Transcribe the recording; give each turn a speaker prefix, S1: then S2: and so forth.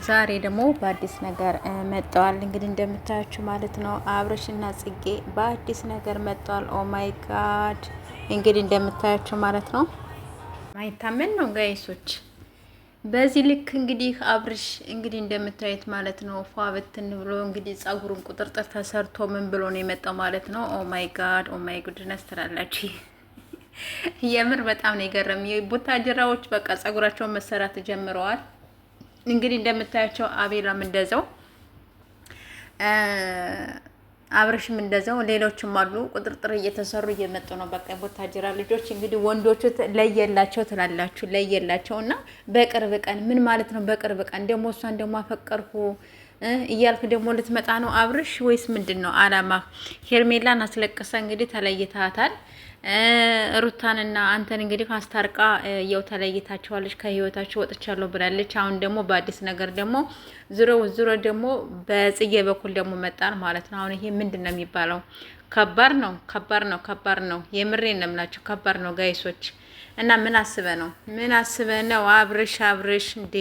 S1: ዛሬ ደግሞ በአዲስ ነገር መጥተዋል። እንግዲህ እንደምታያችሁ ማለት ነው አብርሽና ጽጌ በአዲስ ነገር መጥተዋል። ኦ ማይ ጋድ እንግዲህ እንደምታያችሁ ማለት ነው ማይታመን ነው ጋይሶች። በዚህ ልክ እንግዲህ አብርሽ እንግዲህ እንደምታዩት ማለት ነው ፏ በትን ብሎ እንግዲህ ጸጉሩን ቁጥርጥር ተሰርቶ ምን ብሎ ነው የመጣው ማለት ነው። ኦ ማይ ጋድ ኦ ማይ ጉድነስ ትላላችሁ። የምር በጣም ነው የገረመኝ። ቡታጅራዎች በቃ ጸጉራቸውን መሰራት ጀምረዋል። እንግዲህ እንደምታያቸው አቤላም እንደዛው አብርሽም እንደዛው ሌሎችም አሉ ቁጥርጥር እየተሰሩ እየመጡ ነው። በቃ ቦታጅራ ልጆች እንግዲህ ወንዶቹ ለየላቸው ትላላችሁ ለየላቸው እና በቅርብ ቀን ምን ማለት ነው? በቅርብ ቀን ደግሞ እሷን ደግሞ አፈቀርኩ እያልክ ደግሞ ልትመጣ ነው አብርሽ ወይስ ምንድን ነው አላማ? ሄርሜላን አስለቅሰ እንግዲህ ተለይታታል። ሩታንና አንተን እንግዲህ አስታርቃ ያው ተለይታቸዋለች፣ ከህይወታቸው ወጥቻለሁ ብላለች። አሁን ደግሞ በአዲስ ነገር ደግሞ ዙሮ ደግሞ በጽጌ በኩል ደግሞ መጣን ማለት ነው። አሁን ይሄ ምንድን ነው የሚባለው? ከባድ ነው፣ ከባድ ነው፣ ከባድ ነው። የምሬን ነው የምላቸው፣ ከባድ ነው ጋይሶች። እና ምን አስበ ነው አብርሽ እንዴ